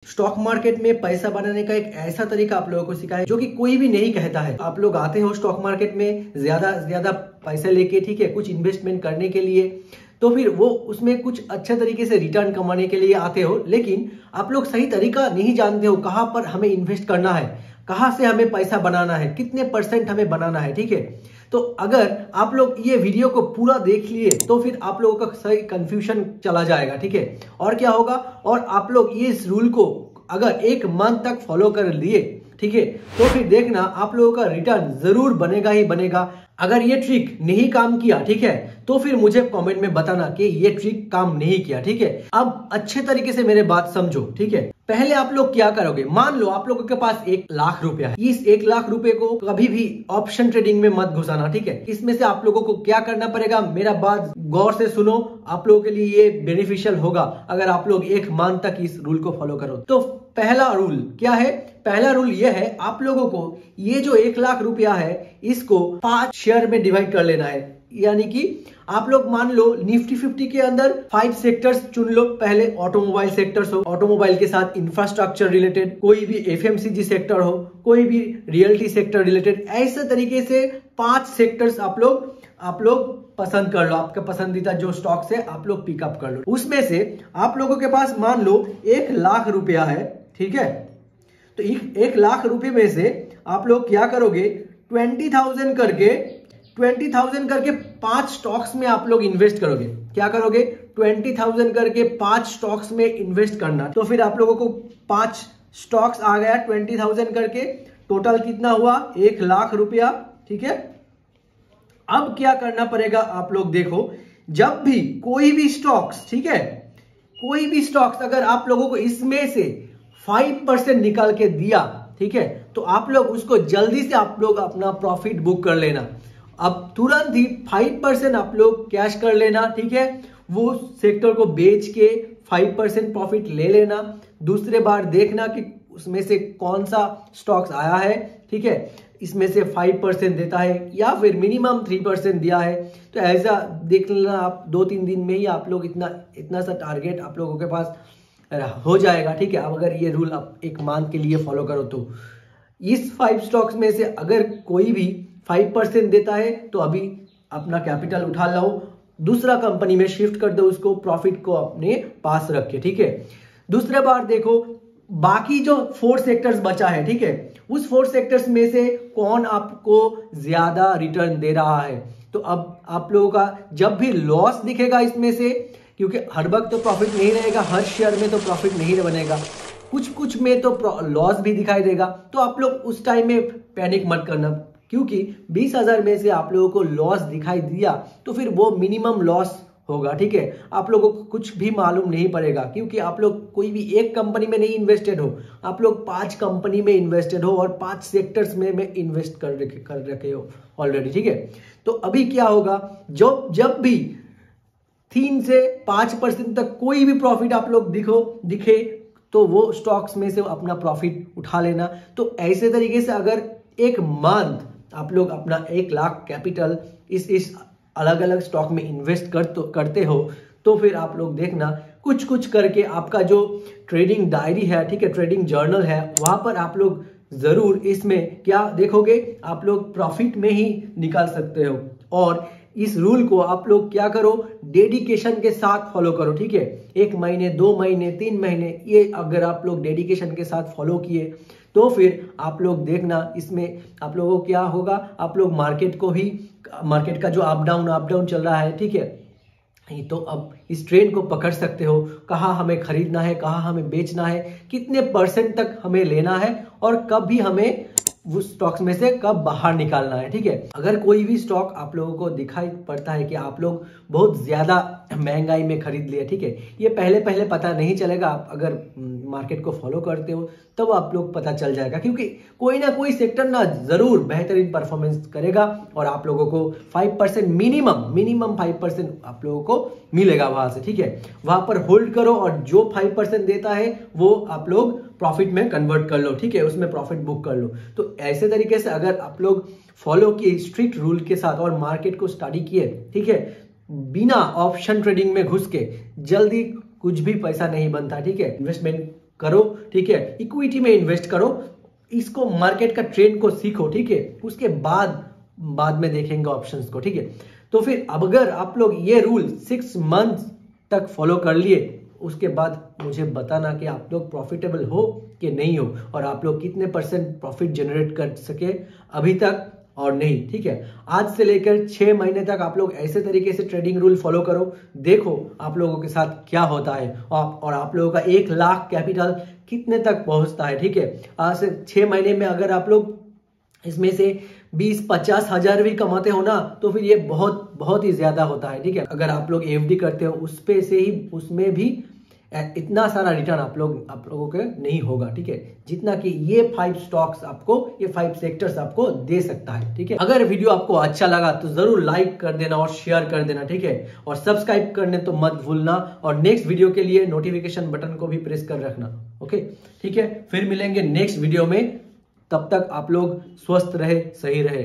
Stock market में पैसा बनाने का एक ऐसा तरीका आप लोगों को सिखाया जो कि कोई भी नहीं कहता है। आप लोग आते हो स्टॉक मार्केट में ज्यादा से ज्यादा पैसे लेके, ठीक है, कुछ इन्वेस्टमेंट करने के लिए, तो फिर वो उसमें कुछ अच्छे तरीके से रिटर्न कमाने के लिए आते हो, लेकिन आप लोग सही तरीका नहीं जानते हो कहाँ पर हमें इन्वेस्ट करना है, कहाँ से हमें पैसा बनाना है, कितने % हमें बनाना है, ठीक है। तो अगर आप लोग ये वीडियो को पूरा देख लिए तो फिर आप लोगों का सही कंफ्यूजन चला जाएगा, ठीक है। और क्या होगा, और आप लोग ये इस रूल को अगर 1 मंथ तक फॉलो कर लिए, ठीक है, तो फिर देखना आप लोगों का रिटर्न जरूर बनेगा ही बनेगा। अगर ये ट्रिक नहीं काम किया, ठीक है, तो फिर मुझे कमेंट में बताना कि ये ट्रिक काम नहीं किया, ठीक है। अब अच्छे तरीके से मेरे बात समझो, ठीक है। पहले आप लोग क्या करोगे, मान लो आप लोगों के पास 1 लाख रुपया है। इस 1 लाख रुपए को कभी भी ऑप्शन ट्रेडिंग में मत घुसाना, ठीक है। इसमें से आप लोगों को क्या करना पड़ेगा, मेरा बात गौर से सुनो, आप लोगों के लिए ये बेनिफिशियल होगा अगर आप लोग 1 मंथ तक इस रूल को फॉलो करो। तो पहला रूल क्या है, पहला रूल ये है, आप लोगों को ये जो 1 लाख रुपया है इसको 5 शेयर में डिवाइड कर लेना है। यानी कि आप लोग मान लो निफ्टी 50 के अंदर 5 सेक्टर्स चुन लो। पहले ऑटोमोबाइल सेक्टर्स हो, ऑटोमोबाइल के साथ इंफ्रास्ट्रक्चर रिलेटेड, कोई भी FMCG सेक्टर हो, कोई भी रियल्टी सेक्टर रिलेटेड, ऐसे तरीके से 5 सेक्टर्स आप लोग पसंद कर लो। आपका पसंदीदा जो स्टॉक्स है आप लोग पिकअप कर लो। उसमें से आप लोगों के पास मान लो 1 लाख रुपया है, ठीक है। तो 1 लाख रुपए में से आप लोग क्या करोगे, 20,000 करके 5 स्टॉक्स में आप लोग इन्वेस्ट करोगे। क्या करोगे, 20,000 करके 5 स्टॉक्स में इन्वेस्ट करना। तो फिर आप लोगों को 5 स्टॉक्स आ गया 20,000 करके, टोटल कितना हुआ, 1 लाख रुपया, ठीक है। अब क्या करना पड़ेगा, आप लोग देखो, जब भी कोई भी स्टॉक्स, ठीक है, कोई भी स्टॉक्स अगर आप लोगों को इसमें से 5% निकाल के दिया, ठीक है, तो आप लोग उसको जल्दी से आप लोग अपना प्रॉफिट बुक कर लेना। अब तुरंत ही 5% आप लोग कैश कर लेना, ठीक है। वो सेक्टर को बेच के 5% प्रॉफिट ले लेना। दूसरे बार देखना कि उसमें से कौन सा स्टॉक्स आया है, ठीक है, इसमें से 5% देता है या फिर मिनिमम 3% दिया है। तो ऐसा देख लेना आप 2-3 दिन में ही आप लोग इतना सा टारगेट आप लोगों के पास हो जाएगा, ठीक है। अब अगर ये रूल आप 1 मंथ के लिए फॉलो करो तो इस 5 स्टॉक्स में से अगर कोई भी 5% देता है तो अभी अपना कैपिटल उठा लो, दूसरा कंपनी में शिफ्ट कर दो, उसको प्रॉफिट को अपने पास रखे, ठीक है। दूसरे बार देखो बाकी जो 4 सेक्टर्स बचा है, ठीक है, उस 4 सेक्टर्स में से कौन आपको ज्यादा रिटर्न दे रहा है। तो अब आप लोगों का जब भी लॉस दिखेगा इसमें से, क्योंकि हर वक्त तो प्रॉफिट नहीं रहेगा, हर शेयर में तो प्रॉफिट नहीं बनेगा, कुछ में तो लॉस भी दिखाई देगा, तो आप लोग उस टाइम में पैनिक मत करना, क्योंकि 20,000 में से आप लोगों को लॉस दिखाई दिया तो फिर वो मिनिमम लॉस होगा, ठीक है। आप लोगों को कुछ भी मालूम नहीं पड़ेगा, क्योंकि आप लोग कोई भी एक कंपनी में नहीं इन्वेस्टेड हो, आप लोग 5 कंपनी में इन्वेस्टेड हो और 5 सेक्टर्स में इन्वेस्ट कर रखे हो ऑलरेडी, ठीक है। तो अभी क्या होगा, जब भी 3 से 5% तक कोई भी प्रॉफिट आप लोग दिखे तो वो स्टॉक्स में से अपना प्रॉफिट उठा लेना। तो ऐसे तरीके से अगर 1 मंथ आप लोग अपना 1 लाख कैपिटल इस अलग अलग स्टॉक में इन्वेस्ट करते हो, तो फिर आप लोग देखना कुछ करके आपका जो ट्रेडिंग डायरी है, ठीक है, ट्रेडिंग जर्नल है, वहां पर आप लोग जरूर इसमें क्या देखोगे, आप लोग प्रॉफिट में ही निकाल सकते हो। और इस रूल को आप लोग क्या करो, डेडिकेशन के साथ फॉलो करो, ठीक है। 1 महीने, 2 महीने, 3 महीने, ये अगर आप लोग डेडिकेशन के साथ फॉलो किए तो फिर आप लोग देखना इसमें आप लोगों को क्या होगा, आप लोग मार्केट का जो अप डाउन चल रहा है, ठीक है, तो अब इस ट्रेंड को पकड़ सकते हो, कहाँ हमें खरीदना है, कहाँ हमें बेचना है, कितने % तक हमें लेना है और कब भी हमें उस स्टॉक्स में से कब बाहर निकालना है, ठीक है। अगर कोई भी स्टॉक आप लोगों को दिखाई पड़ता है कि आप लोग बहुत ज्यादा महंगाई में खरीद लिए, ठीक है, ये पहले पता नहीं चलेगा। आप अगर मार्केट को फॉलो करते हो तब आप लोग पता चल जाएगा, क्योंकि कोई ना कोई सेक्टर ना जरूर बेहतरीन परफॉर्मेंस करेगा और आप लोगों को 5% मिनिमम 5% आप लोगों को मिलेगा वहां से, ठीक है। वहां पर होल्ड करो और जो 5% देता है वो आप लोग प्रॉफिट में कन्वर्ट कर लो, ठीक है, उसमें प्रॉफिट बुक कर लो। तो ऐसे तरीके से अगर आप लोग फॉलो किए स्ट्रिक्ट रूल के साथ और मार्केट को स्टडी किए, ठीक है, बिना ऑप्शन ट्रेडिंग में घुस के जल्दी कुछ भी पैसा नहीं बनता, ठीक है। इन्वेस्टमेंट करो, ठीक है, इक्विटी में इन्वेस्ट करो, इसको मार्केट का ट्रेंड को सीखो, ठीक है, उसके बाद में देखेंगे ऑप्शंस को, ठीक है। तो फिर अब अगर आप लोग ये रूल 6 मंथ्स तक फॉलो कर लिए, उसके बाद मुझे बताना कि आप लोग प्रॉफिटेबल हो कि नहीं हो, और आप लोग कितने % प्रॉफिट जनरेट कर सके अभी तक और नहीं, ठीक है। आज से लेकर 6 महीने तक आप लोग ऐसे तरीके से ट्रेडिंग रूल फॉलो करो, देखो आप लोगों के साथ क्या होता है, और आप लोगों का 1 लाख कैपिटल कितने तक पहुंचता है, ठीक है। आज से 6 महीने में अगर आप लोग इसमें से 20-50 हजार भी कमाते हो ना, तो फिर ये बहुत ही ज्यादा होता है, ठीक है। अगर आप लोग एफडी करते हो उस पे से ही, उसमें भी इतना सारा रिटर्न आप लोगों के नहीं होगा, ठीक है, जितना कि ये 5 स्टॉक्स आपको, ये 5 सेक्टर्स आपको दे सकता है, ठीक है। अगर वीडियो आपको अच्छा लगा तो जरूर लाइक कर देना और शेयर कर देना, ठीक है, और सब्सक्राइब करने तो मत भूलना, और नेक्स्ट वीडियो के लिए नोटिफिकेशन बटन को भी प्रेस कर रखना, ओके, ठीक है। फिर मिलेंगे नेक्स्ट वीडियो में, तब तक आप लोग स्वस्थ रहे, सही रहे।